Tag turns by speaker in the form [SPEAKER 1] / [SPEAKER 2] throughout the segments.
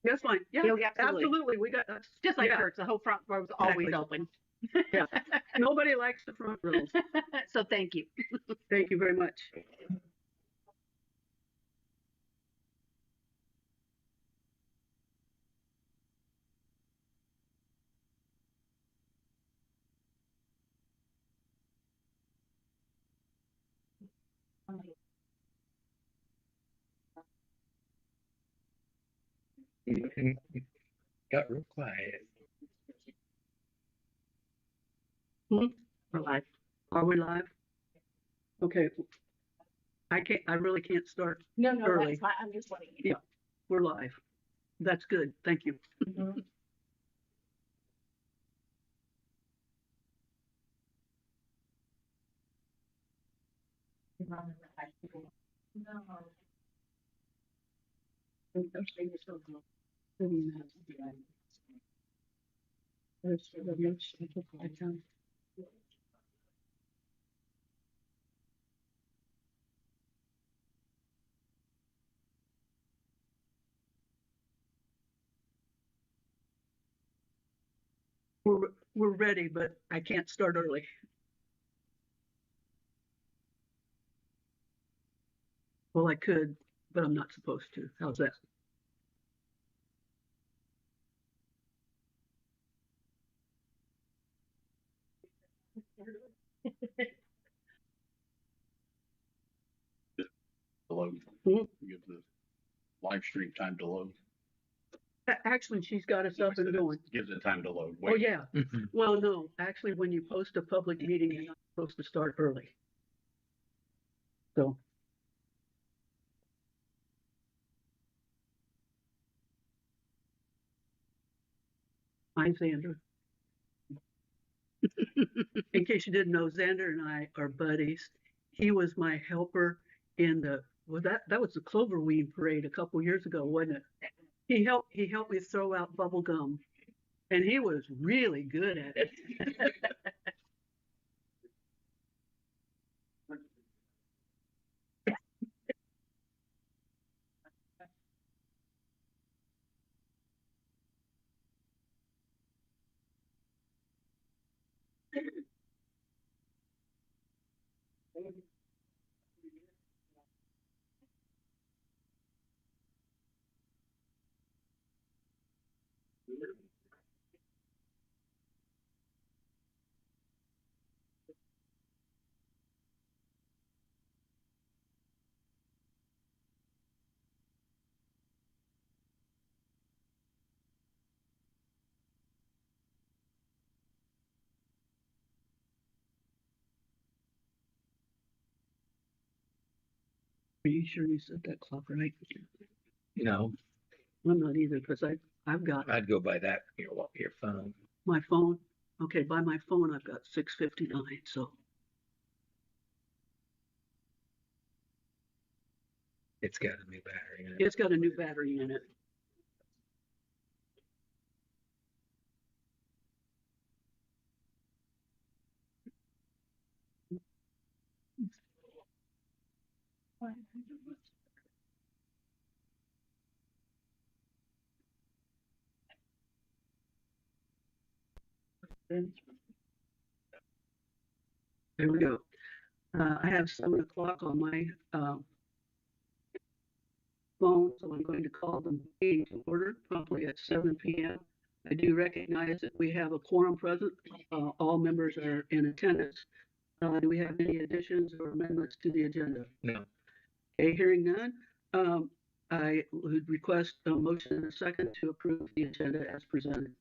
[SPEAKER 1] That's fine. Yeah,
[SPEAKER 2] Yeah, absolutely.
[SPEAKER 1] We got
[SPEAKER 2] Just like
[SPEAKER 1] yeah,
[SPEAKER 2] church, the whole front row is always
[SPEAKER 1] exactly.
[SPEAKER 2] open.
[SPEAKER 1] Yeah. Nobody likes the front rows.
[SPEAKER 2] So thank you.
[SPEAKER 1] Thank you very much.
[SPEAKER 3] Got real quiet.
[SPEAKER 1] Hmm? We're live. Are we live? Okay. I really can't start
[SPEAKER 2] No,
[SPEAKER 1] early.
[SPEAKER 2] that's fine. I'm just letting you
[SPEAKER 1] Yeah, we're live. That's good. Thank you.
[SPEAKER 2] know.
[SPEAKER 1] We're ready, but I can't start early. Well, I could, but I'm not supposed to. How's that?
[SPEAKER 4] To load.
[SPEAKER 1] Hmm?
[SPEAKER 4] Give the live stream time to load.
[SPEAKER 1] Actually, she's got us up and going.
[SPEAKER 4] Gives it time to load.
[SPEAKER 1] Oh, yeah. Well, no, actually, when you post a public meeting, you're not supposed to start early. So, hi, Xander. In case you didn't know, Xander and I are buddies. He was my helper in that was the Cloverweed parade a couple years ago, wasn't it? He helped me throw out bubble gum, and he was really good at it. Are you sure you set that clock right?
[SPEAKER 3] No,
[SPEAKER 1] I'm not either because I've got
[SPEAKER 3] I'd go by that your phone.
[SPEAKER 1] my phone. Okay, by my phone I've got 6:59. So
[SPEAKER 3] It's got a new battery in it.
[SPEAKER 1] it's got a new battery in it. There we go. I have 7 o'clock on my phone, so I'm going to call the meeting to order promptly at 7 p.m. I do recognize that we have a quorum present. All members are in attendance. Do we have any additions or amendments to the agenda?
[SPEAKER 3] No.
[SPEAKER 1] Okay, hearing none, I would request a motion and a second to approve the agenda as presented.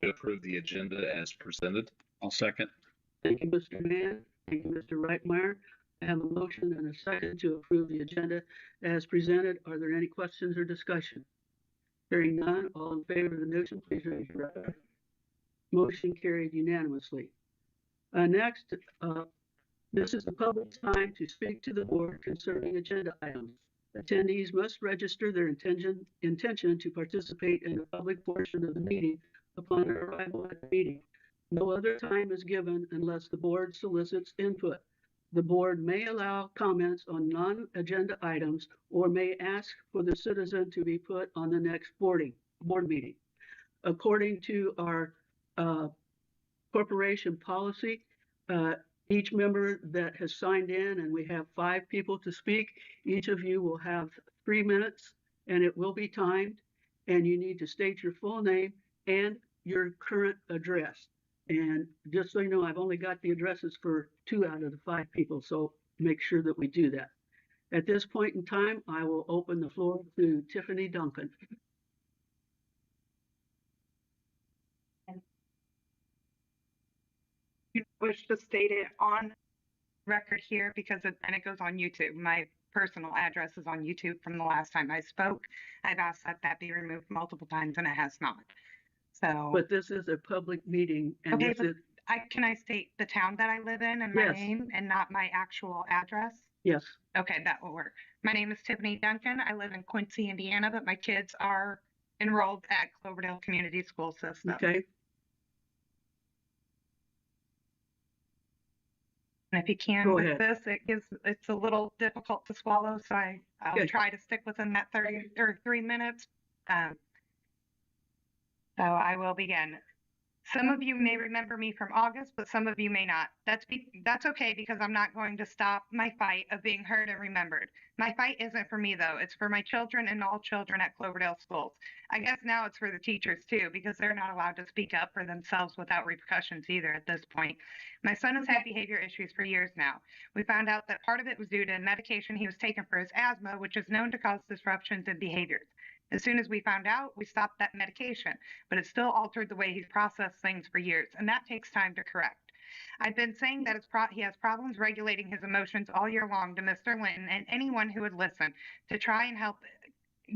[SPEAKER 5] To approve the agenda as presented.
[SPEAKER 4] I'll second.
[SPEAKER 1] Thank you, Mr. Mann. Thank you, Mr. Reitmeyer. I have a motion and a second to approve the agenda as presented. Are there any questions or discussion? Hearing none, all in favor of the motion, please raise your right hand. Motion carried unanimously. Next, this is the public time to speak to the board concerning agenda items. Attendees must register their intention to participate in the public portion of the meeting upon arrival at the meeting. No other time is given unless the board solicits input. The board may allow comments on non-agenda items or may ask for the citizen to be put on the next boarding. board meeting. According to our corporation policy, each member that has signed in, and we have 5 people to speak, each of you will have 3 minutes, and it will be timed, and you need to state your full name and your current address. And just so you know, I've only got the addresses for 2 out of the 5 people, so make sure that we do that. At this point in time, I will open the floor to Tiffany Duncan.
[SPEAKER 6] You wish to state it on record here because it goes on YouTube. My personal address is on YouTube from the last time I spoke. I've asked that be removed multiple times and it has not. So,
[SPEAKER 1] But this is a public meeting, and
[SPEAKER 6] okay,
[SPEAKER 1] this
[SPEAKER 6] but
[SPEAKER 1] is,
[SPEAKER 6] can I state the town that I live in and my
[SPEAKER 1] Yes.
[SPEAKER 6] name and not my actual address?
[SPEAKER 1] yes,
[SPEAKER 6] Okay, that will work. My name is Tiffany Duncan. I live in Quincy, Indiana, but my kids are enrolled at Cloverdale Community School System.
[SPEAKER 1] okay,
[SPEAKER 6] And if you can
[SPEAKER 1] Go
[SPEAKER 6] with
[SPEAKER 1] ahead.
[SPEAKER 6] this, it's a little difficult to swallow, so I'll
[SPEAKER 1] Okay.
[SPEAKER 6] try to stick within that 30 or 3 minutes. So I will begin. Some of you may remember me from August, but some of you may not. That's okay because I'm not going to stop my fight of being heard and remembered. My fight isn't for me though. It's for my children and all children at Cloverdale schools. I guess now it's for the teachers too because they're not allowed to speak up for themselves without repercussions either at this point. My son has had behavior issues for years now. We found out that part of it was due to medication he was taking for his asthma, which is known to cause disruptions in behaviors. As soon as we found out, we stopped that medication, but it still altered the way he's processed things for years, and that takes time to correct. I've been saying that he has problems regulating his emotions all year long to Mr. Linton and anyone who would listen to try and help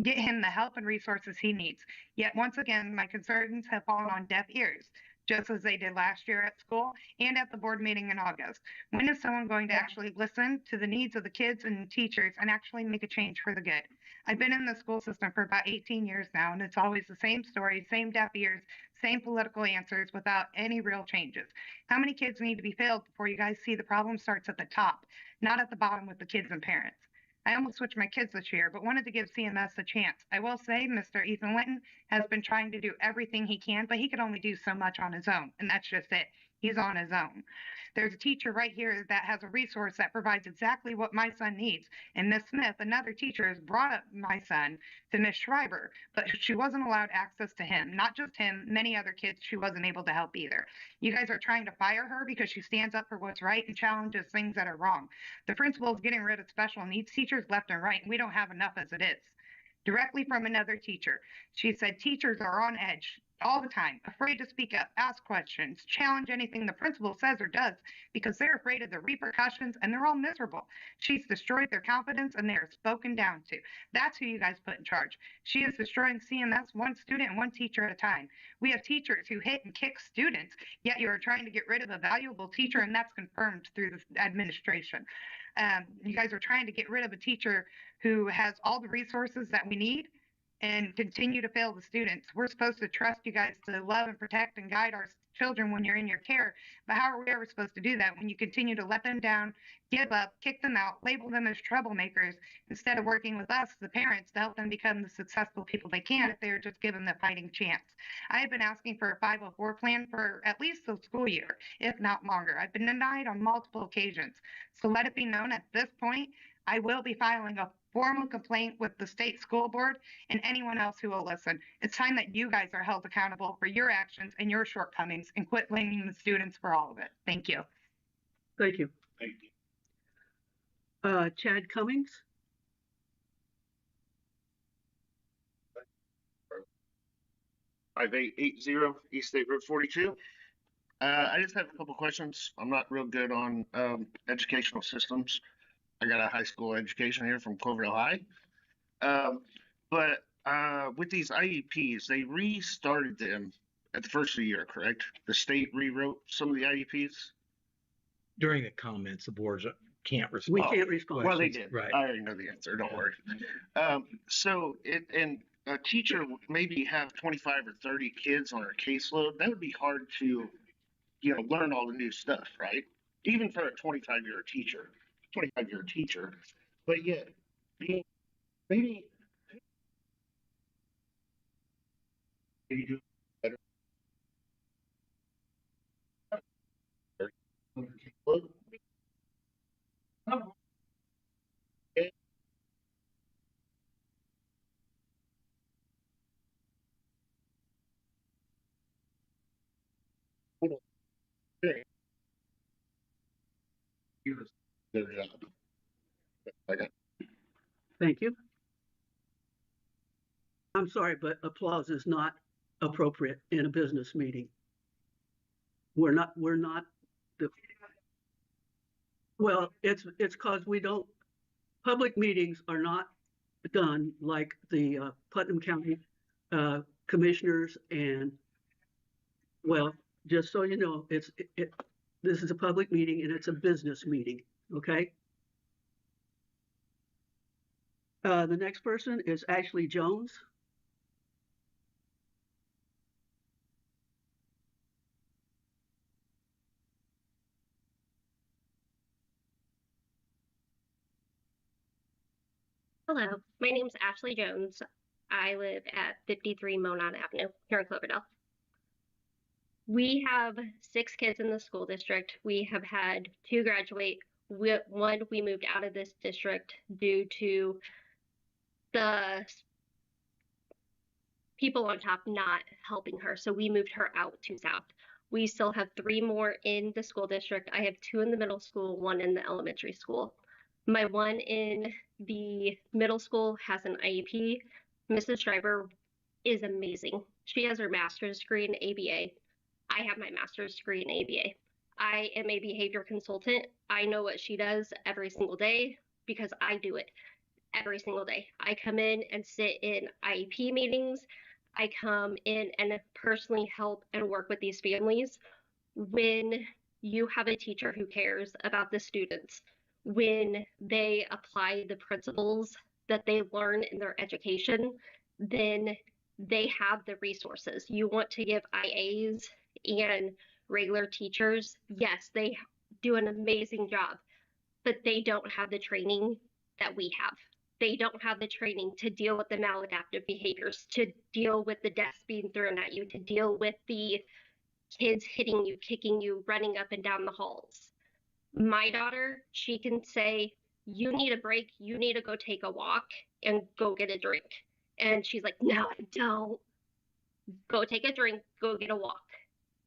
[SPEAKER 6] get him the help and resources he needs. Yet once again, my concerns have fallen on deaf ears, just as they did last year at school and at the board meeting in August. When is someone going to actually listen to the needs of the kids and teachers and actually make a change for the good? I've been in the school system for about 18 years now, and it's always the same story, same deaf ears, same political answers without any real changes. How many kids need to be failed before you guys see the problem starts at the top, not at the bottom with the kids and parents? I almost switched my kids this year, but wanted to give CMS a chance. I will say Mr. Ethan Linton has been trying to do everything he can, but he can only do so much on his own, and that's just it. He's on his own. There's a teacher right here that has a resource that provides exactly what my son needs. And Miss Smith, another teacher, has brought up my son to Miss Schreiber, but she wasn't allowed access to him. Not just him, many other kids she wasn't able to help either. You guys are trying to fire her because she stands up for what's right and challenges things that are wrong. The principal is getting rid of special needs teachers left and right, and we don't have enough as it is. Directly from another teacher. She said teachers are on edge all the time, afraid to speak up, ask questions, challenge anything the principal says or does because they're afraid of the repercussions and they're all miserable. She's destroyed their confidence and they are spoken down to. That's who you guys put in charge. She is destroying CMS one student and one teacher at a time. We have teachers who hit and kick students, yet you are trying to get rid of a valuable teacher, and that's confirmed through the administration. You guys are trying to get rid of a teacher who has all the resources that we need and continue to fail the students. We're supposed to trust you guys to love and protect and guide our children when you're in your care. But how are we ever supposed to do that when you continue to let them down, give up, kick them out, label them as troublemakers instead of working with us, the parents, to help them become the successful people they can if they're just given the fighting chance? I have been asking for a 504 plan for at least the school year, if not longer. I've been denied on multiple occasions. So let it be known at this point, I will be filing a formal complaint with the state school board and anyone else who will listen. It's time that you guys are held accountable for your actions and your shortcomings and quit blaming the students for all of it. Thank you.
[SPEAKER 1] thank you.
[SPEAKER 4] Thank you.
[SPEAKER 1] Chad Cummings?
[SPEAKER 7] 5880 East State Road 42. I just have a couple questions. I'm not real good on educational systems. I got a high school education here from Cloverdale High. But with these IEPs, they restarted them at the first of the year, correct? The state rewrote some of the IEPs?
[SPEAKER 3] During the comments, the boards can't
[SPEAKER 1] We
[SPEAKER 3] respond.
[SPEAKER 1] can't respond.
[SPEAKER 7] Well, they did.
[SPEAKER 3] Right.
[SPEAKER 7] I already know the answer. Don't worry. So a teacher would maybe have 25 or 30 kids on her caseload. That would be hard to, learn all the new stuff, right? Even for a 25-year teacher. But yet, maybe Good job. I got
[SPEAKER 1] Thank you. I'm sorry, but applause is not appropriate in a business meeting. We're not the, well, it's because we don't, public meetings are not done like the Putnam County commissioners and, well, just so you know, this is a public meeting and it's a business meeting, okay? The next person is Ashley Jones.
[SPEAKER 8] Hello, my name is Ashley Jones. I live at 53 Monon Avenue here in Cloverdale. We have 6 kids in the school district. We have had 2 graduate. One, we moved out of this district due to the people on top not helping her. So we moved her out to South. We still have 3 more in the school district. I have 2 in the middle school, 1 in the elementary school. My one in the middle school has an IEP. Mrs. Schreiber is amazing. She has her master's degree in ABA. I have my master's degree in ABA. I am a behavior consultant. I know what she does every single day because I do it every single day. I come in and sit in IEP meetings. I come in and personally help and work with these families. When you have a teacher who cares about the students, when they apply the principles that they learn in their education, then they have the resources. You want to give IAs and regular teachers, yes, they do an amazing job, but they don't have the training that we have. They don't have the training to deal with the maladaptive behaviors, to deal with the desks being thrown at you, to deal with the kids hitting you, kicking you, running up and down the halls. My daughter, she can say, you need a break, you need to go take a walk and go get a drink. And she's like, no, I don't. Go take a drink, go get a walk.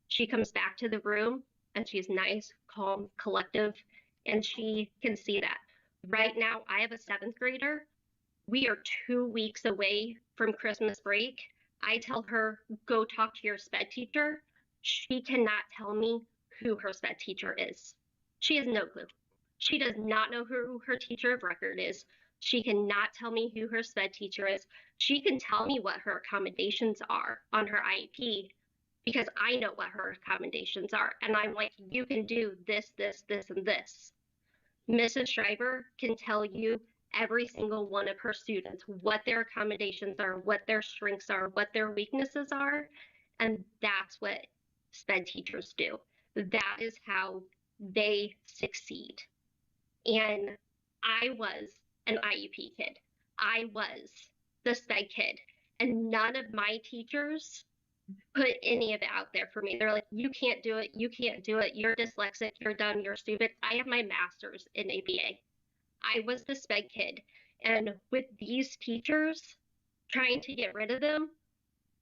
[SPEAKER 8] She comes back to the room and she's nice, calm, collective, and she can see that. Right now, I have a 7th grader. We are 2 weeks away from Christmas break. I tell her, go talk to your SPED teacher. She cannot tell me who her SPED teacher is. She has no clue. She does not know who her teacher of record is. She cannot tell me who her SPED teacher is. She can tell me what her accommodations are on her IEP because I know what her accommodations are. And I'm like, you can do this, this, this, and this. Mrs. Schreiber can tell you every single one of her students, what their accommodations are, what their strengths are, what their weaknesses are. And that's what SPED teachers do. That is how they succeed. And I was an IEP kid. I was the SPED kid. And none of my teachers put any of it out there for me. They're like, you can't do it. You can't do it. You're dyslexic. You're dumb. You're stupid. I have my master's in ABA. I was the SPED kid. And with these teachers, trying to get rid of them,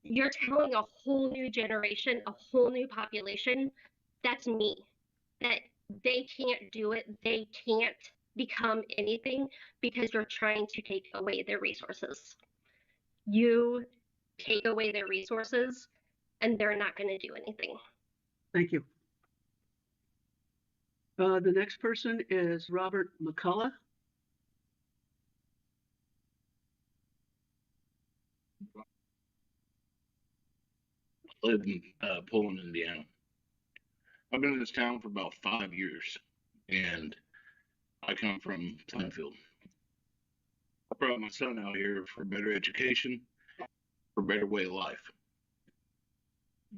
[SPEAKER 8] you're telling a whole new generation, a whole new population, that's me, that they can't do it. They can't become anything because you're trying to take away their resources. You take away their resources and they're not going to do anything.
[SPEAKER 1] Thank you. The next person is Robert McCullough.
[SPEAKER 9] I live in Poland, Indiana. I've been in this town for about 5 years, and I come from Plainfield. I brought my son out here for better education, for a better way of life.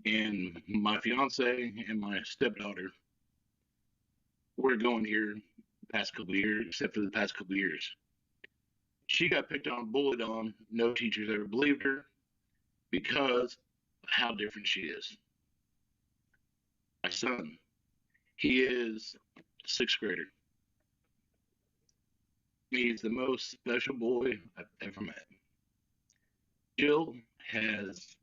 [SPEAKER 9] And my fiance and my stepdaughter, we're going here the past couple of years, except for the past couple of years. She got picked on, bullied on. No teachers ever believed her because how different she is. My son, he is a sixth grader. He's the most special boy I've ever met. Jill has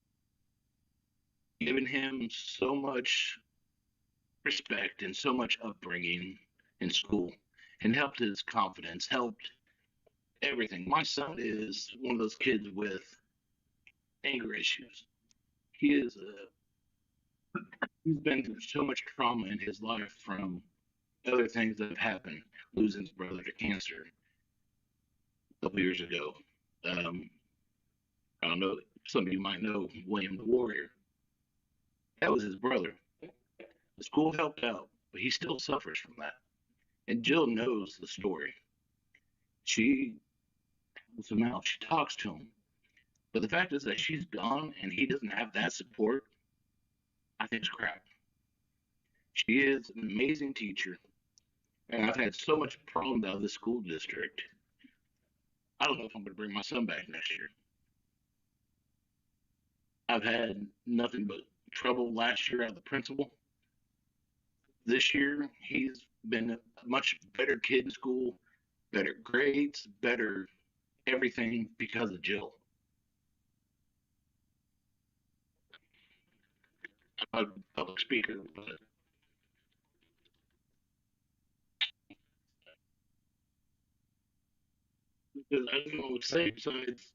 [SPEAKER 9] given him so much respect and so much upbringing in school and helped his confidence, helped everything. My son is one of those kids with anger issues. He is he's been through so much trauma in his life from other things that have happened, losing his brother to cancer a couple years ago. Um, I don't know, some of you might know William the Warrior. That was his brother. The school helped out, but he still suffers from that. And Jill knows the story. She helps him out. She talks to him. But the fact is that she's gone and he doesn't have that support. I think it's crap. She is an amazing teacher. And I've had so much problems out of the school district. I don't know if I'm going to bring my son back next year. I've had nothing but trouble last year out of the principal. This year, he's been a much better kid in school, better grades, better everything because of Jill. I'm a public speaker, but because I don't know what to say besides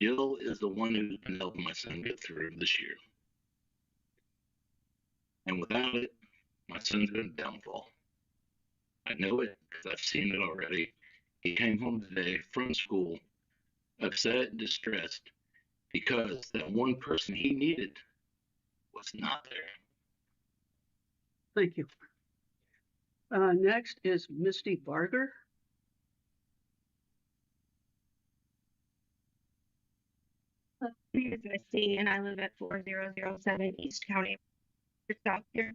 [SPEAKER 9] Jill is the one who's been helping my son get through this year. And without it, my son's been a downfall. I know it because I've seen it already. He came home today from school upset and distressed because that one person he needed was not there.
[SPEAKER 1] Thank you. Next is Misty Barger.
[SPEAKER 10] My name is Misty, and I live at 4007 East County, South here.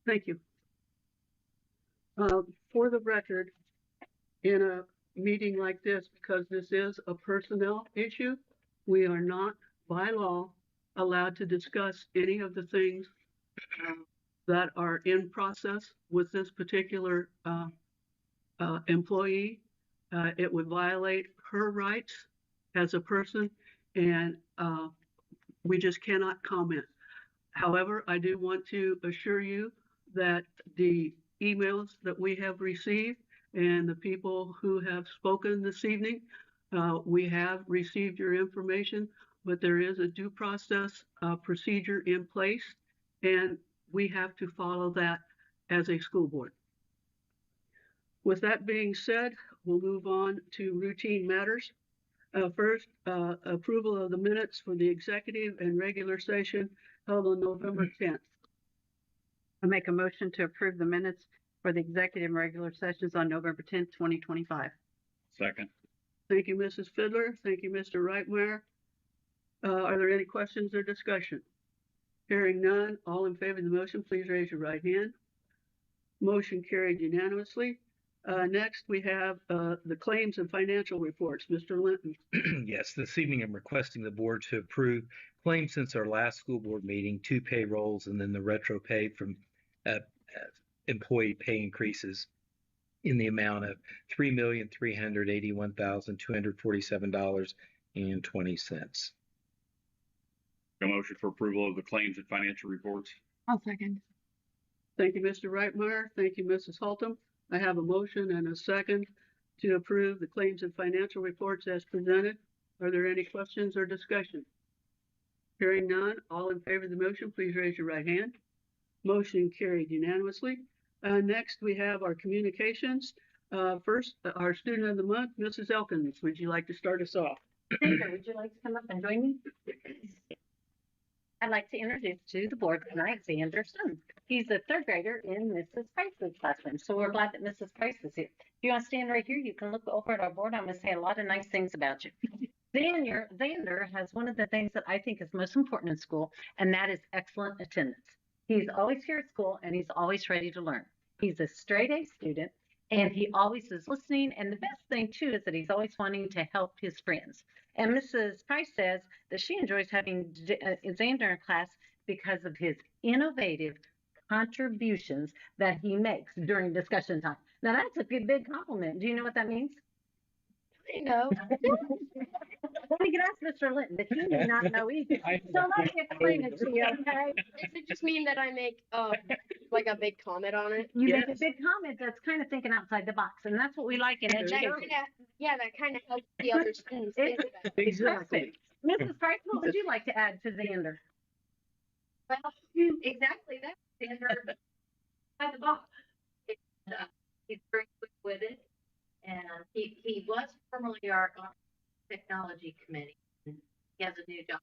[SPEAKER 1] Thank you. For the record, in a meeting like this because this is a personnel issue. We are not, by law, allowed to discuss any of the things that are in process with this particular employee. It would violate her rights as a person, and we just cannot comment. However, I do want to assure you that the emails that we have received and the people who have spoken this evening, we have received your information, but there is a due process procedure in place, and we have to follow that as a school board. With that being said, we'll move on to routine matters. First, approval of the minutes for the executive and regular session held on November 10th.
[SPEAKER 2] I make a motion to approve the minutes for the executive and regular sessions on November 10th, 2025.
[SPEAKER 5] Second.
[SPEAKER 1] Thank you, Mrs. Fiddler. Thank you, Mr. Reitmeyer. Are there any questions or discussion? Hearing none, all in favor of the motion, please raise your right hand. Motion carried unanimously. Next, we have the claims and financial reports. Mr. Linton.
[SPEAKER 3] Yes, this evening I'm requesting the board to approve claims since our last school board meeting, 2 payrolls, and then the retro pay from employee pay increases in the amount of $3,381,247.20.
[SPEAKER 5] A motion for approval of the claims and financial reports.
[SPEAKER 10] I'll second.
[SPEAKER 1] Thank you, Mr. Reitmeyer. Thank you, Mrs. Haltom. I have a motion and a second to approve the claims and financial reports as presented. Are there any questions or discussion? Hearing none, all in favor of the motion, please raise your right hand. Motion carried unanimously. Next, we have our communications. First, our student of the month, Mrs. Elkins. Would you like to start us off?
[SPEAKER 11] Xander, would you like to come up and join me? I'd like to introduce to the board tonight Xander Sun. He's a 3rd grader in Mrs. Price's classroom, so we're glad that Mrs. Price is here. If you want to stand right here, you can look over at our board. I'm going to say a lot of nice things about you. Xander has one of the things that I think is most important in school, and that is excellent attendance. He's always here at school, and he's always ready to learn. He's a straight A student, and he always is listening, and the best thing, too, is that he's always wanting to help his friends. And Mrs. Price says that she enjoys having Xander in class because of his innovative contributions that he makes during discussion time. Now, that's a big compliment. Do you know what that means?
[SPEAKER 8] I know.
[SPEAKER 11] We can ask Mr. Linton, but he may not know either. So let me explain it to you, okay?
[SPEAKER 8] Does it just mean that I make like a big comment on it?
[SPEAKER 11] You make a big comment that's kind of thinking outside the box, and that's what we like in education.
[SPEAKER 8] That kind of helps the other students think about it.
[SPEAKER 1] Exactly.
[SPEAKER 11] Mrs. Price, what would you like to add to Xander?
[SPEAKER 8] Well, exactly that. Xander outside the box. He's very quick with it. And he was formerly our technology committee. And he has a new job.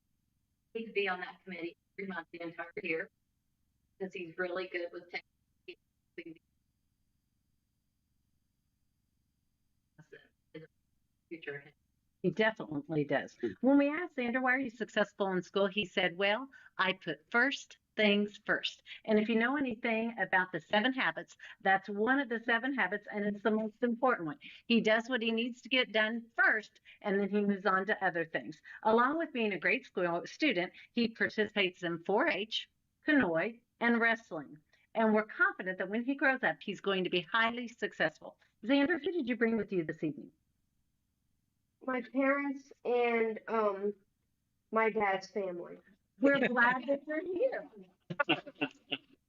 [SPEAKER 8] He could be on that committee every month the entire year because he's really good with technology. Future.
[SPEAKER 11] He definitely does. When we asked Xander, why are you successful in school? He said, well, I put first things first. And if you know anything about the 7 habits, that's one of the 7 habits, and it's the most important one. He does what he needs to get done first, and then he moves on to other things. Along with being a great school student, he participates in 4-H, canoe, and wrestling. And we're confident that when he grows up, he's going to be highly successful. Xander, who did you bring with you this evening?
[SPEAKER 8] My parents and my dad's family.
[SPEAKER 11] We're glad that you're here.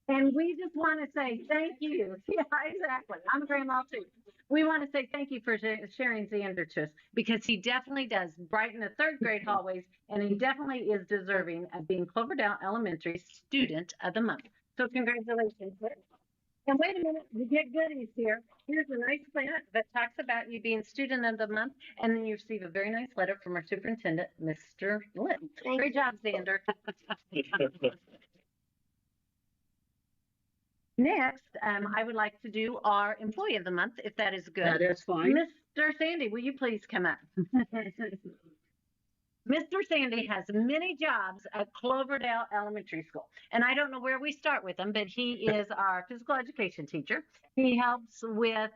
[SPEAKER 11] And we just want to say thank you. Yeah, exactly. I'm a grandma too. We want to say thank you for sharing Xander to us because he definitely does brighten the 3rd grade hallways, and he definitely is deserving of being Cloverdale Elementary Student of the Month. So congratulations. And wait a minute, you get goodies here. Here's a nice plant that talks about you being Student of the Month, and then you receive a very nice letter from our superintendent, Mr. Linton. Great job, Xander. Next, I would like to do our Employee of the Month, if that is good.
[SPEAKER 1] That is fine.
[SPEAKER 11] Mr. Sandy, will you please come up? Mr. Sandy has many jobs at Cloverdale Elementary School. And I don't know where we start with him, but he is our physical education teacher. He helps with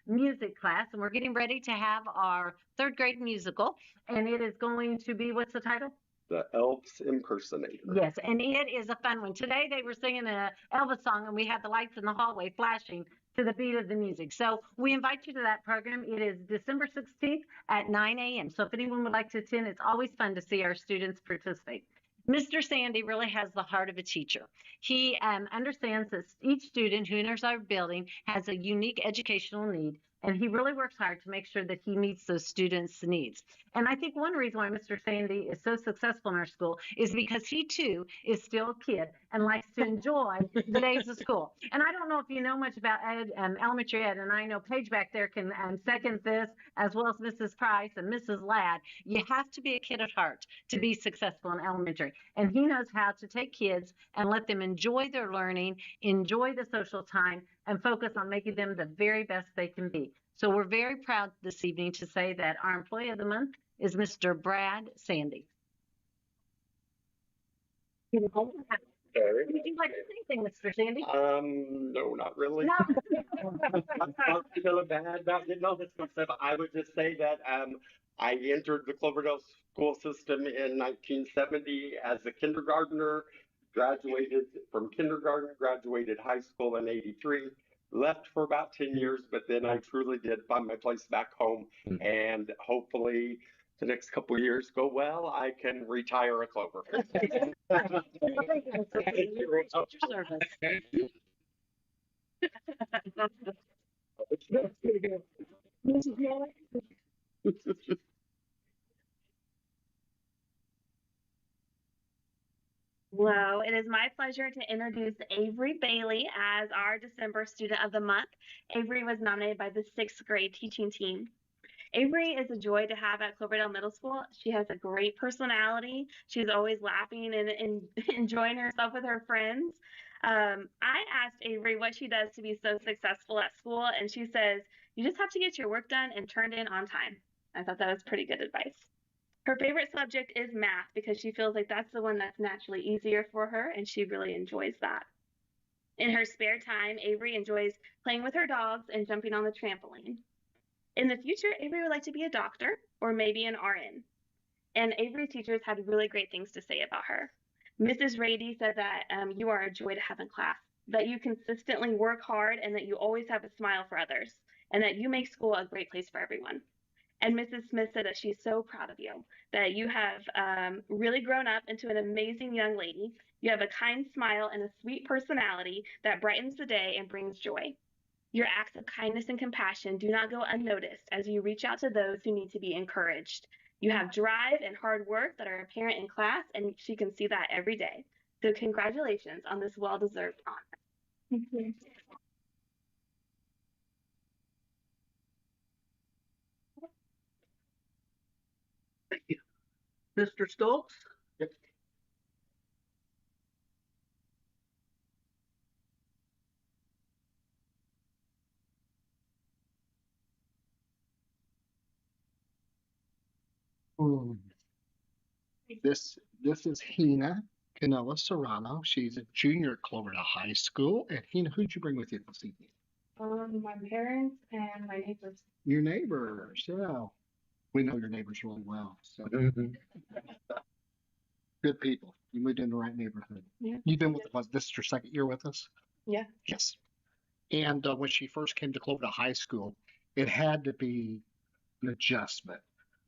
[SPEAKER 11] music class, and we're getting ready to have our third grade musical. And it is going to be, what's the title?
[SPEAKER 12] The Elves Impersonator.
[SPEAKER 11] Yes, and it is a fun one. Today they were singing a Elvis song, and we had the lights in the hallway flashing to the beat of the music. So we invite you to that program. It is December 16th at 9 a.m. So if anyone would like to attend, it's always fun to see our students participate. Mr. Sandy really has the heart of a teacher. He understands that each student who enters our building has a unique educational need, and he really works hard to make sure that he meets those students' needs. And I think one reason why Mr. Sandy is so successful in our school is because he too is still a kid and likes to enjoy the days of school. And I don't know if you know much about elementary ed, and I know Paige back there can second this, as well as Mrs. Price and Mrs. Ladd. You have to be a kid at heart to be successful in elementary. And he knows how to take kids and let them enjoy their learning, enjoy the social time, and focus on making them the very best they can be. So we're very proud this evening to say that our Employee of the Month is Mr. Brad Sandy. Would you like to say anything, Mr. Sandy?
[SPEAKER 12] No, not really.
[SPEAKER 11] No.
[SPEAKER 12] I'm feeling bad about getting all this stuff. I would just say that I entered the Cloverdale school system in 1970 as a kindergartner, graduated from kindergarten, graduated high school in 83, left for about 10 years, but then I truly did find my place back home, and hopefully the next couple of years go well, I can retire a Clover.
[SPEAKER 11] Thank you, Mr. Sandy. Your service. Mrs. Miller?
[SPEAKER 10] Hello, it is my pleasure to introduce Avery Bailey as our December Student of the Month. Avery was nominated by the 6th grade teaching team. Avery is a joy to have at Cloverdale Middle School. She has a great personality. She's always laughing and enjoying herself with her friends. I asked Avery what she does to be so successful at school, and she says, you just have to get your work done and turned in on time. I thought that was pretty good advice. Her favorite subject is math because she feels like that's the one that's naturally easier for her, and she really enjoys that. In her spare time, Avery enjoys playing with her dogs and jumping on the trampoline. In the future, Avery would like to be a doctor or maybe an RN. And Avery's teachers had really great things to say about her. Mrs. Rady said that you are a joy to have in class, that you consistently work hard and that you always have a smile for others, and that you make school a great place for everyone. And Mrs. Smith said that she's so proud of you, that you have really grown up into an amazing young lady. You have a kind smile and a sweet personality that brightens the day and brings joy. Your acts of kindness and compassion do not go unnoticed as you reach out to those who need to be encouraged. You have drive and hard work that are apparent in class, and she can see that every day. So congratulations on this well-deserved honor. Thank you.
[SPEAKER 1] Thank you. Mr. Stoltz?
[SPEAKER 12] Yep.
[SPEAKER 13] This is Hina Canella Serrano. She's a junior at Cloverdale High School. And Hina, who'd you bring with you this evening?
[SPEAKER 10] My parents and my neighbors.
[SPEAKER 13] Your neighbors, yeah. We know your neighbors really well. So good people. You moved in the right neighborhood.
[SPEAKER 10] Yeah.
[SPEAKER 13] You've been with us. This is your second year with us?
[SPEAKER 10] Yeah.
[SPEAKER 13] Yes. And when she first came to Cloverdale High School, it had to be an adjustment.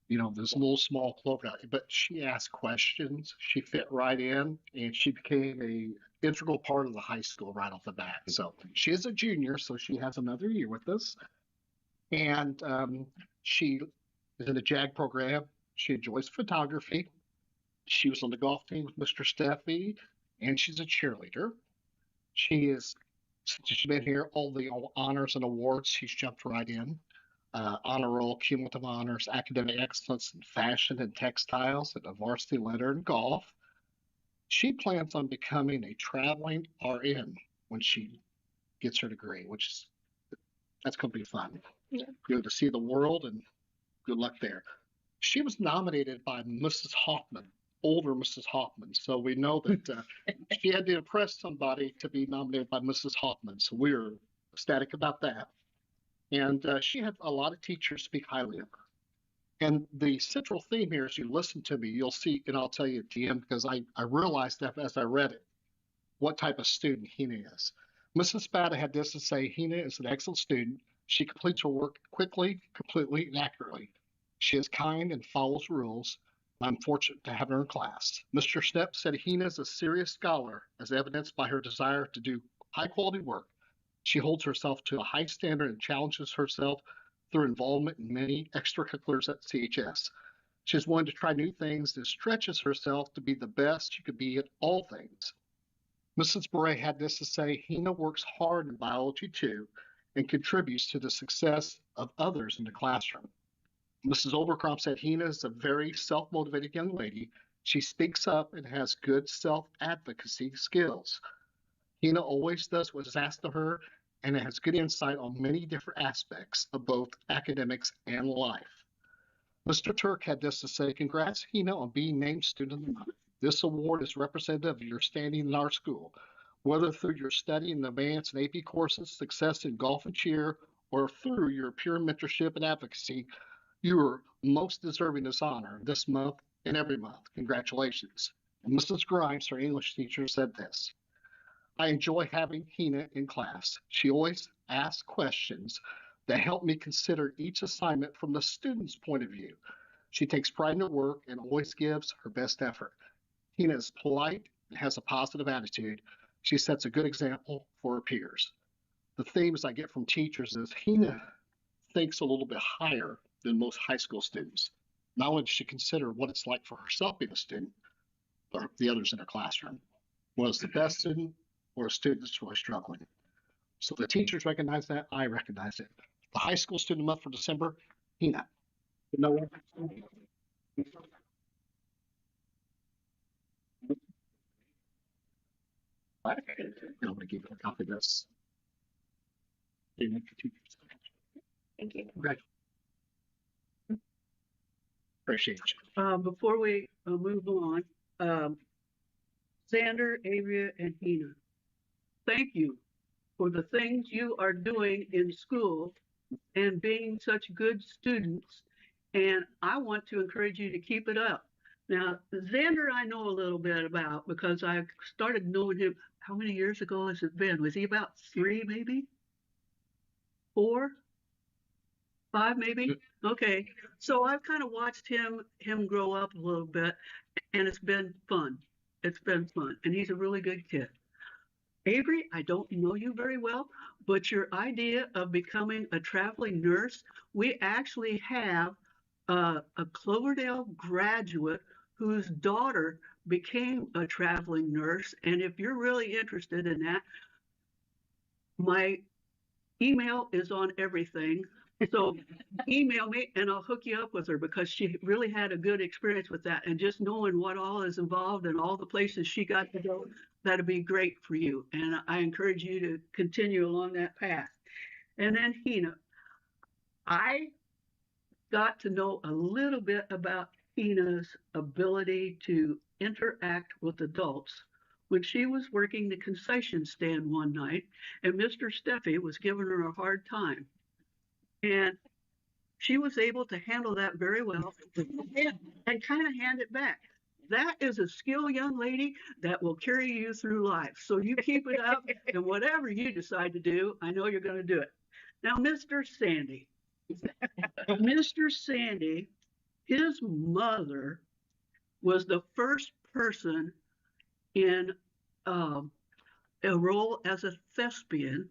[SPEAKER 13] You know, this little small Cloverdale, but she asked questions. She fit right in, and she became a integral part of the high school right off the bat. So she is a junior, so she has another year with us. And she is in the JAG program. She enjoys photography. She was on the golf team with Mr. Steffi, and she's a cheerleader. Since she's been here, all the honors and awards, she's jumped right in. Honor roll, cumulative honors, academic excellence in fashion and textiles, and a varsity letter in golf. She plans on becoming a traveling RN when she gets her degree, that's going to be fun.
[SPEAKER 10] Yeah.
[SPEAKER 13] Good to see the world, and good luck there. She was nominated by Mrs. Hoffman, older Mrs. Hoffman. So we know that she had to impress somebody to be nominated by Mrs. Hoffman. So we were ecstatic about that. And she had a lot of teachers speak highly of her. And the central theme here, as you listen to me, you'll see, and I'll tell you at the end, because I realized that as I read it, what type of student Hina is. Mrs. Spada had this to say: Hina is an excellent student. She completes her work quickly, completely, and accurately. She is kind and follows rules. I'm fortunate to have her in class. Mr. Stepp said Hina is a serious scholar, as evidenced by her desire to do high quality work. She holds herself to a high standard and challenges herself through involvement in many extracurriculars at CHS. She is willing to try new things and stretches herself to be the best she could be at all things. Mrs. Bray had this to say: Hina works hard in biology too and contributes to the success of others in the classroom. Mrs. Overcrop said Hina is a very self-motivated young lady. She speaks up and has good self-advocacy skills. Hina always does what is asked of her and has good insight on many different aspects of both academics and life. Mr. Turk had this to say: congrats, Hina, on being named Student of the Month. This award is representative of your standing in our school, whether through your study in advanced and AP courses, success in golf and cheer, or through your peer mentorship and advocacy. You are most deserving this honor this month and every month. Congratulations. And Mrs. Grimes, her English teacher, said this: I enjoy having Hina in class. She always asks questions that help me consider each assignment from the student's point of view. She takes pride in her work and always gives her best effort. Hina is polite and has a positive attitude. She sets a good example for her peers. The themes I get from teachers is Hina thinks a little bit higher than most high school students. Not only does she consider what it's like for herself being a student, but the others in her classroom. Was the best student or a student that's really struggling? So the teachers recognize that. I recognize it. The high school student month for December, Hina. No one. I'm going to give you a copy of this.
[SPEAKER 8] Thank you.
[SPEAKER 13] Congratulations. Appreciate you.
[SPEAKER 1] Before we move on, Xander, Avria, and Hina, thank you for the things you are doing in school and being such good students. And I want to encourage you to keep it up. Now, Xander, I know a little bit about because I started knowing him. How many years ago has it been? Was he about 3, maybe? 4? 5, maybe? Okay. So I've kind of watched him grow up a little bit, and it's been fun. It's been fun. And he's a really good kid. Avery, I don't know you very well, but your idea of becoming a traveling nurse, we actually have a Cloverdale graduate whose daughter became a traveling nurse. And if you're really interested in that, my email is on everything. So email me and I'll hook you up with her because she really had a good experience with that. And just knowing what all is involved and all the places she got to go, that'd be great for you. And I encourage you to continue along that path. And then Hina, I got to know a little bit about Hina's ability to interact with adults when she was working the concession stand one night and Mr. Steffi was giving her a hard time. And she was able to handle that very well and kind of hand it back. That is a skilled young lady that will carry you through life. So you keep it up, and whatever you decide to do, I know you're going to do it. Now, Mr. Sandy. Mr. Sandy, his mother was the first person in a role as a thespian,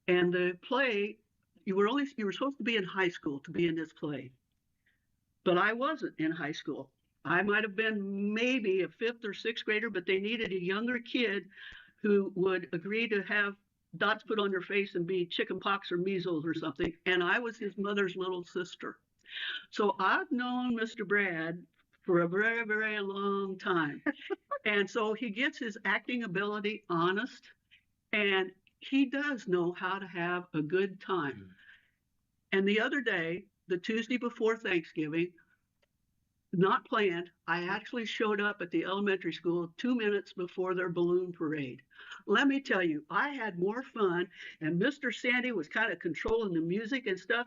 [SPEAKER 1] and the play, you were supposed to be in high school to be in this play, but I wasn't in high school. I might have been maybe a 5th or 6th grader, but they needed a younger kid who would agree to have dots put on their face and be chicken pox or measles or something. And I was his mother's little sister. So I've known Mr. Brad for a very, very long time. And so he gets his acting ability honest, and he does know how to have a good time. And the other day, the Tuesday before Thanksgiving, not planned. I actually showed up at the elementary school 2 minutes before their balloon parade. Let me tell you, I had more fun, and Mr. Sandy was kind of controlling the music and stuff.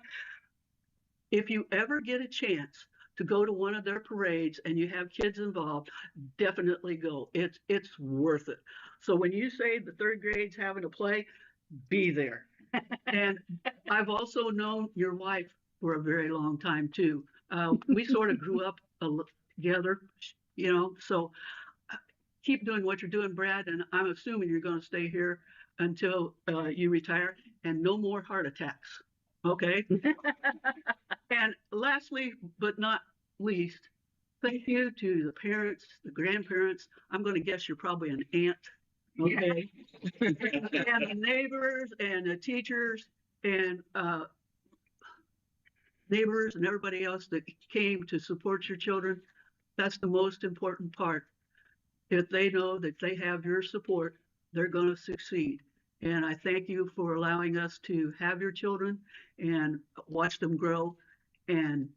[SPEAKER 1] If you ever get a chance to go to one of their parades and you have kids involved, definitely go. It's worth it. So when you say the third grade's having a play, be there. And I've also known your wife for a very long time too. We sort of grew up together, so keep doing what you're doing, Brad. And I'm assuming you're going to stay here until you retire and no more heart attacks. Okay. And lastly, but not least, thank you to the parents, the grandparents. I'm going to guess you're probably an aunt. Okay. And the neighbors and the teachers and neighbors and everybody else that came to support your children. That's the most important part. If they know that they have your support, they're going to succeed. And I thank you for allowing us to have your children and watch them grow. And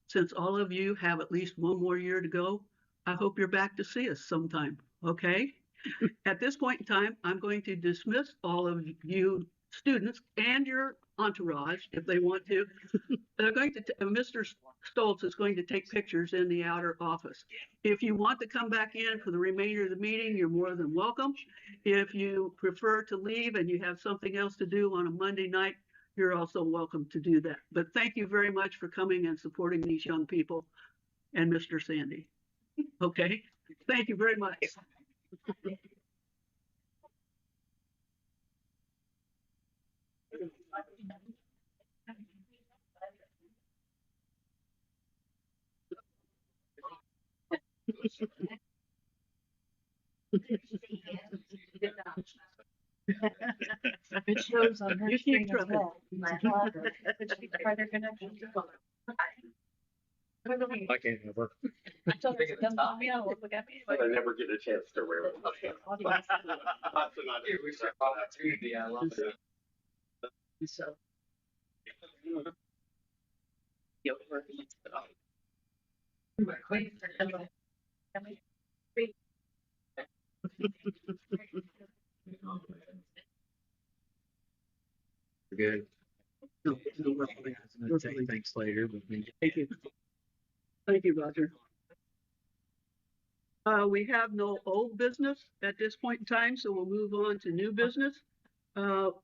[SPEAKER 1] since all of you have at least one more year to go, I hope you're back to see us sometime. Okay? At this point in time, I'm going to dismiss all of you students and your entourage if they want to. They're going to, Mr. Stoltz is going to take pictures in the outer office. If you want to come back in for the remainder of the meeting, you're more than welcome. If you prefer to leave and you have something else to do on a Monday night, you're also welcome to do that. But thank you very much for coming and supporting these young people and Mr. Sandy. Okay, thank you very much.
[SPEAKER 11] It shows on her
[SPEAKER 1] You
[SPEAKER 11] screen
[SPEAKER 1] keep
[SPEAKER 11] as
[SPEAKER 1] trying.
[SPEAKER 11] well. Further connection.
[SPEAKER 3] I can't remember.
[SPEAKER 11] I told her to come on me, I'll look at me.
[SPEAKER 12] But I never get a chance to wear it. That's not
[SPEAKER 3] Opportunity, I love it.
[SPEAKER 11] So.
[SPEAKER 3] Good. Thanks later.
[SPEAKER 1] Thank you. Thank you, Roger. We have no old business at this point in time, so we'll move on to new business.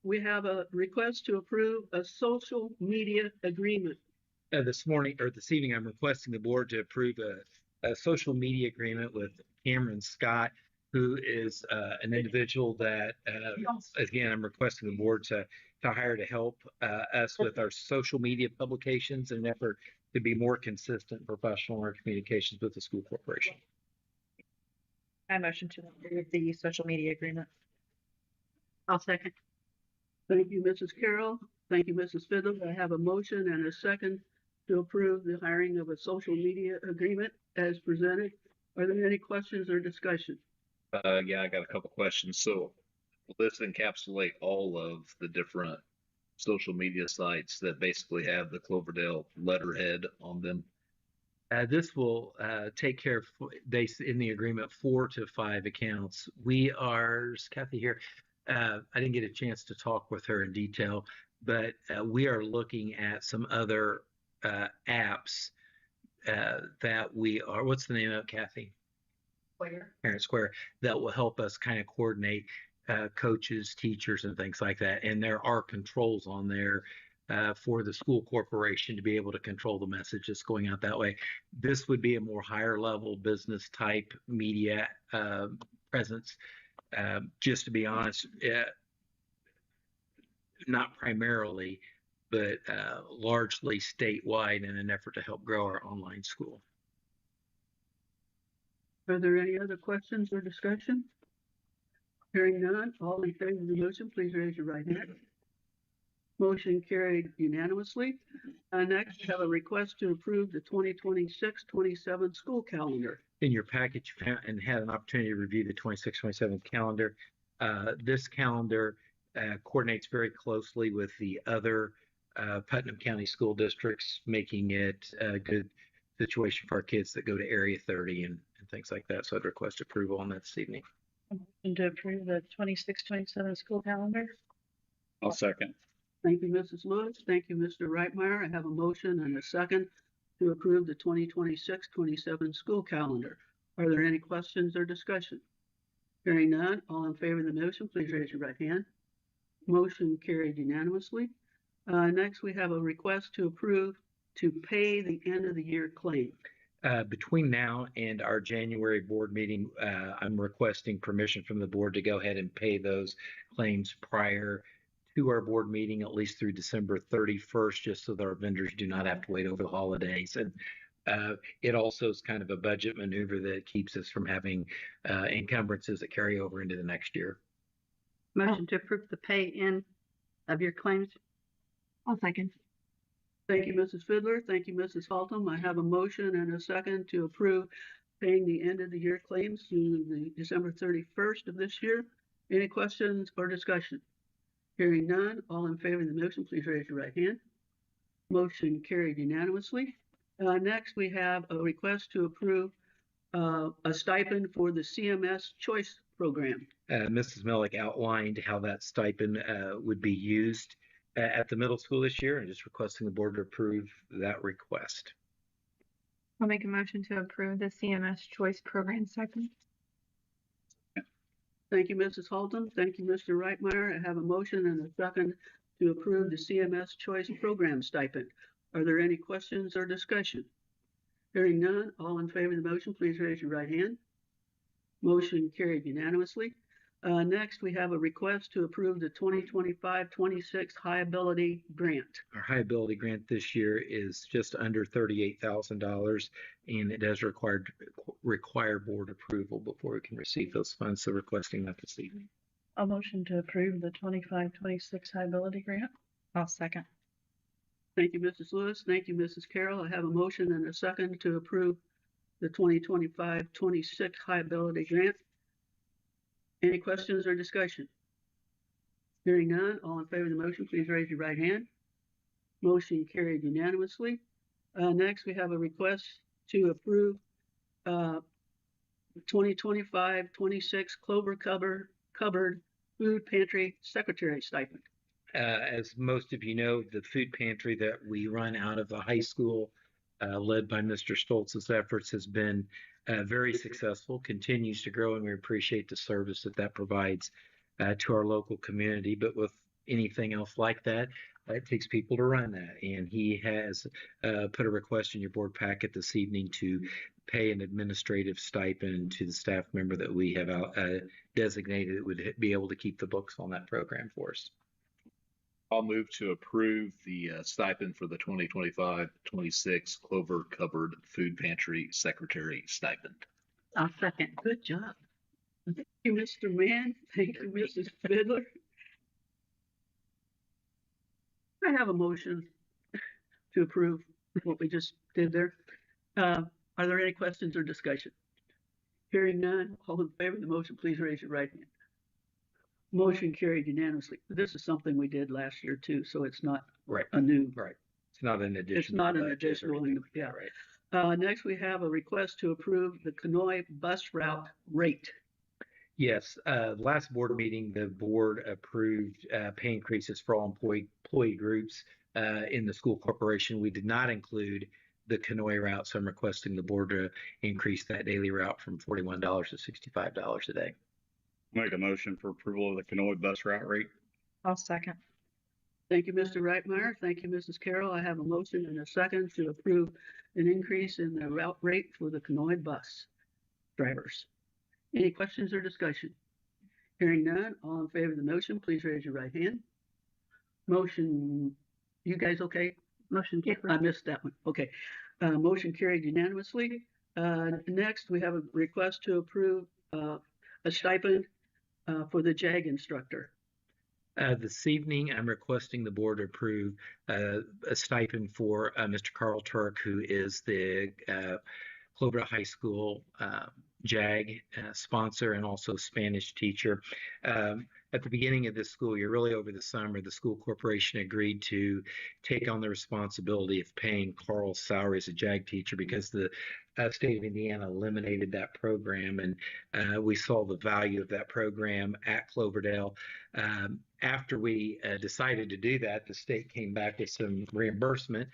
[SPEAKER 1] We have a request to approve a social media agreement.
[SPEAKER 3] This evening, I'm requesting the board to approve a social media agreement with Cameron Scott, who is an individual that, again, I'm requesting the board to hire to help us with our social media publications in an effort to be more consistent and professional in our communications with the school corporation.
[SPEAKER 2] I motion to approve the social media agreement.
[SPEAKER 1] I'll second. Thank you, Mrs. Carroll. Thank you, Mrs. Fiddler. I have a motion and a second to approve the hiring of a social media agreement as presented. Are there any questions or discussion?
[SPEAKER 5] Yeah, I got a couple questions. So will this encapsulate all of the different social media sites that basically have the Cloverdale letterhead on them?
[SPEAKER 3] This will take care of, in the agreement, 4 to 5 accounts. We are, is Kathy here? I didn't get a chance to talk with her in detail, but we are looking at some other apps that we are, what's the name of it, Kathy? Parent Square, that will help us kind of coordinate coaches, teachers, and things like that. And there are controls on there for the school corporation to be able to control the messages going out that way. This would be a more higher level business type media presence. Just to be honest, not primarily, but largely statewide in an effort to help grow our online school.
[SPEAKER 1] Are there any other questions or discussion? Hearing none, all in favor of the motion, please raise your right hand. Motion carried unanimously. Next, we have a request to approve the 2026-27 school calendar.
[SPEAKER 3] In your package, you found and had an opportunity to review the 26-27 calendar. This calendar coordinates very closely with the other Putnam County school districts, making it a good situation for our kids that go to Area 30 and things like that. So I'd request approval on that this evening.
[SPEAKER 2] And to approve the 26-27 school calendar.
[SPEAKER 9] I'll second.
[SPEAKER 1] Thank you, Mrs. Lewis. Thank you, Mr. Reitmeyer. I have a motion and a second to approve the 2026-27 school calendar. Are there any questions or discussion? Hearing none, all in favor of the motion, please raise your right hand. Motion carried unanimously. Next, we have a request to approve to pay the end of the year claim.
[SPEAKER 3] Between now and our January board meeting, I'm requesting permission from the board to go ahead and pay those claims prior to our board meeting, at least through December 31st, just so that our vendors do not have to wait over the holidays. And it also is kind of a budget maneuver that keeps us from having encumbrances that carry over into the next year.
[SPEAKER 2] Motion to approve the pay in of your claims.
[SPEAKER 10] I'll second.
[SPEAKER 1] Thank you, Mrs. Fiddler. Thank you, Mrs. Haltom. I have a motion and a second to approve paying the end of the year claims through the December 31st of this year. Any questions or discussion? Hearing none, all in favor of the motion, please raise your right hand. Motion carried unanimously. Next, we have a request to approve a stipend for the CMS Choice Program.
[SPEAKER 3] Mrs. Millick outlined how that stipend would be used at the middle school this year, and just requesting the board to approve that request.
[SPEAKER 10] I'll make a motion to approve the CMS Choice Program stipend.
[SPEAKER 1] Thank you, Mrs. Haltom. Thank you, Mr. Reitmeyer. I have a motion and a second to approve the CMS Choice Program stipend. Are there any questions or discussion? Hearing none, all in favor of the motion, please raise your right hand. Motion carried unanimously. Next, we have a request to approve the 2025-26 High Ability Grant.
[SPEAKER 3] Our high ability grant this year is just under $38,000, and it does require board approval before we can receive those funds. So requesting that this evening.
[SPEAKER 2] A motion to approve the 25-26 High Ability Grant. I'll second.
[SPEAKER 1] Thank you, Mrs. Lewis. Thank you, Mrs. Carroll. I have a motion and a second to approve the 2025-26 High Ability Grant. Any questions or discussion? Hearing none, all in favor of the motion, please raise your right hand. Motion carried unanimously. Next, we have a request to approve 2025-26 Clover Cupboard Food Pantry Secretary Stipend.
[SPEAKER 3] As most of you know, the food pantry that we run out of the high school, led by Mr. Stoltz's efforts, has been very successful, continues to grow, and we appreciate the service that provides to our local community. But with anything else like that, it takes people to run that. And he has put a request in your board packet this evening to pay an administrative stipend to the staff member that we have designated that would be able to keep the books on that program for us.
[SPEAKER 5] I'll move to approve the stipend for the 2025-26 Clover Cupboard Food Pantry Secretary stipend.
[SPEAKER 2] I'll second.
[SPEAKER 1] Good job. Thank you, Mr. Mann. Thank you, Mrs. Fiddler. I have a motion to approve what we just did there. Are there any questions or discussion? Hearing none, all in favor of the motion, please raise your right hand. Motion carried unanimously. This is something we did last year too, so it's not a new.
[SPEAKER 3] Right. It's not an addition.
[SPEAKER 1] It's not an additional. Yeah. Right. Next, we have a request to approve the Conoy bus route rate.
[SPEAKER 3] Yes. Last board meeting, the board approved pay increases for all employee groups in the school corporation. We did not include the Conoy route, so I'm requesting the board to increase that daily route from $41 to $65 a day.
[SPEAKER 9] Make a motion for approval of the Conoy bus route rate.
[SPEAKER 2] I'll second.
[SPEAKER 1] Thank you, Mr. Reitmeyer. Thank you, Mrs. Carroll. I have a motion and a second to approve an increase in the route rate for the Conoy bus drivers. Any questions or discussion? Hearing none, all in favor of the motion, please raise your right hand. Motion, you guys okay?
[SPEAKER 2] Motion carried.
[SPEAKER 1] I missed that one. Okay. Motion carried unanimously. Next, we have a request to approve a stipend for the JAG instructor.
[SPEAKER 3] This evening, I'm requesting the board approve a stipend for Mr. Carl Turk, who is the Cloverdale High School JAG sponsor and also Spanish teacher. At the beginning of this school year, really over the summer, the school corporation agreed to take on the responsibility of paying Carl's salary as a JAG teacher because the state of Indiana eliminated that program, and we saw the value of that program at Cloverdale. After we decided to do that, the state came back with some reimbursement,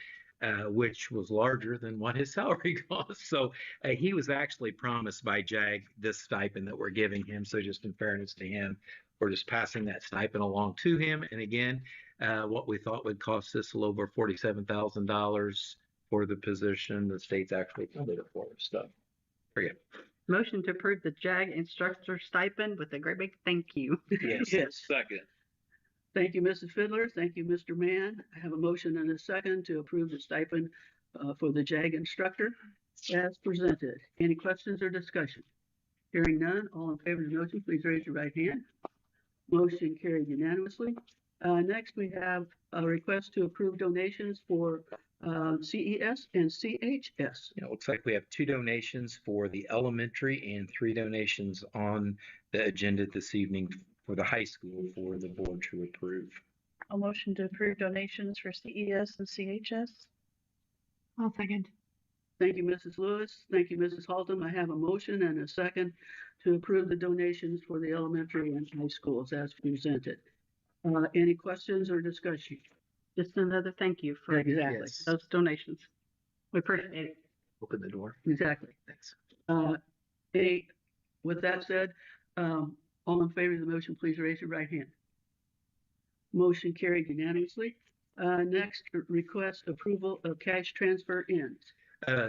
[SPEAKER 3] which was larger than what his salary cost. So he was actually promised by JAG this stipend that we're giving him. So just in fairness to him, we're just passing that stipend along to him. And again, what we thought would cost us a little over $47,000 for the position, the state's actually funded it for us. So, forget.
[SPEAKER 2] Motion to approve the JAG instructor stipend with a great big thank you.
[SPEAKER 3] Yes.
[SPEAKER 1] Yes.
[SPEAKER 5] Second.
[SPEAKER 1] Thank you, Mrs. Fiddler. Thank you, Mr. Mann. I have a motion and a second to approve the stipend for the JAG instructor as presented. Any questions or discussion? Hearing none, all in favor of the motion, please raise your right hand. Motion carried unanimously. Next, we have a request to approve donations for CES and CHS.
[SPEAKER 3] It looks like we have 2 donations for the elementary and 3 donations on the agenda this evening for the high school for the board to approve.
[SPEAKER 11] A motion to approve donations for CES and CHS.
[SPEAKER 4] I'll second.
[SPEAKER 1] Thank you, Mrs. Lewis. Thank you, Mrs. Haltom. I have a motion and a second to approve the donations for the elementary and high schools as presented. Any questions or discussion?
[SPEAKER 2] Just another thank you for
[SPEAKER 1] Exactly.
[SPEAKER 3] Yes.
[SPEAKER 2] those donations. We appreciate it.
[SPEAKER 3] Open the door.
[SPEAKER 1] Exactly.
[SPEAKER 3] Thanks.
[SPEAKER 1] With that said, all in favor of the motion, please raise your right hand. Motion carried unanimously. Next, request approval of cash transfer ins.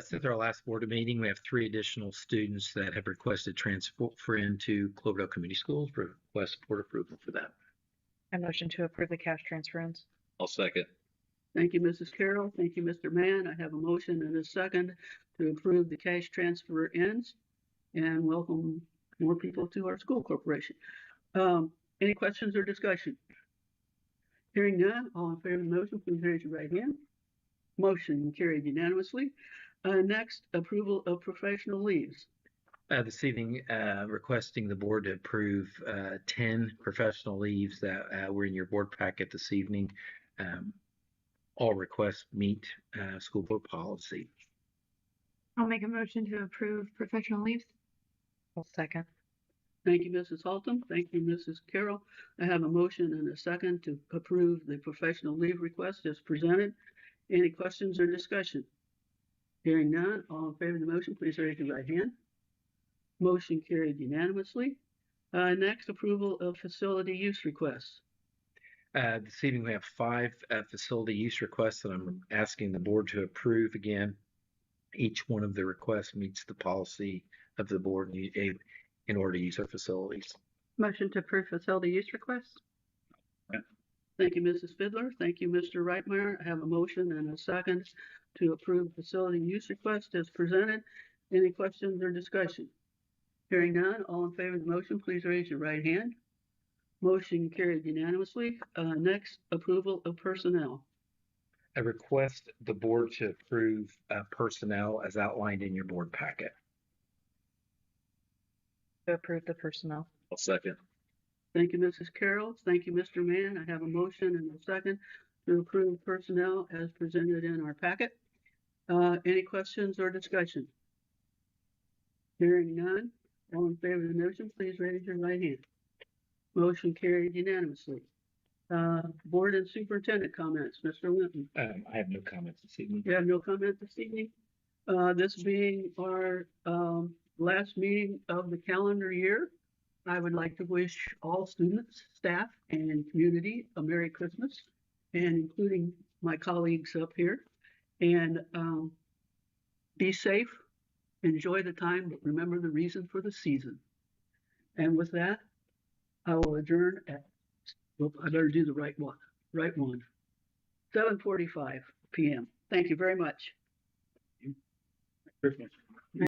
[SPEAKER 3] Since our last board meeting, we have 3 additional students that have requested transfer into Cloverdale Community Schools. Request board approval for that.
[SPEAKER 11] A motion to approve the cash transference.
[SPEAKER 5] I'll second.
[SPEAKER 1] Thank you, Mrs. Carroll. Thank you, Mr. Mann. I have a motion and a second to approve the cash transfer ins and welcome more people to our school corporation. Any questions or discussion? Hearing none, all in favor of the motion, please raise your right hand. Motion carried unanimously. Next, approval of professional leaves.
[SPEAKER 3] This evening, requesting the board to approve 10 professional leaves that were in your board packet this evening. All requests meet school board policy.
[SPEAKER 4] I'll make a motion to approve professional leaves.
[SPEAKER 11] I'll second.
[SPEAKER 1] Thank you, Mrs. Haltom. Thank you, Mrs. Carroll. I have a motion and a second to approve the professional leave request as presented. Any questions or discussion? Hearing none, all in favor of the motion, please raise your right hand. Motion carried unanimously. Next, approval of facility use requests.
[SPEAKER 3] This evening, we have 5 facility use requests that I'm asking the board to approve. Again, each one of the requests meets the policy of the board in order to use our facilities.
[SPEAKER 2] Motion to approve facility use requests.
[SPEAKER 1] Thank you, Mrs. Fiddler. Thank you, Mr. Reitmeyer. I have a motion and a second to approve facility use request as presented. Any questions or discussion? Hearing none, all in favor of the motion, please raise your right hand. Motion carried unanimously. Next, approval of personnel.
[SPEAKER 3] I request the board to approve personnel as outlined in your board packet.
[SPEAKER 11] To approve the personnel.
[SPEAKER 5] I'll second.
[SPEAKER 1] Thank you, Mrs. Carroll. Thank you, Mr. Mann. I have a motion and a second to approve personnel as presented in our packet. Any questions or discussion? Hearing none, all in favor of the motion, please raise your right hand. Motion carried unanimously. Board and superintendent comments. Mr. Winton.
[SPEAKER 3] I have no comments this evening.
[SPEAKER 1] You have no comment this evening? This being our last meeting of the calendar year, I would like to wish all students, staff, and community a Merry Christmas, and including my colleagues up here. And be safe, enjoy the time, but remember the reason for the season. And with that, I will adjourn at, well, I better do the right one, 7:45 p.m. Thank you very much.
[SPEAKER 3] Christmas.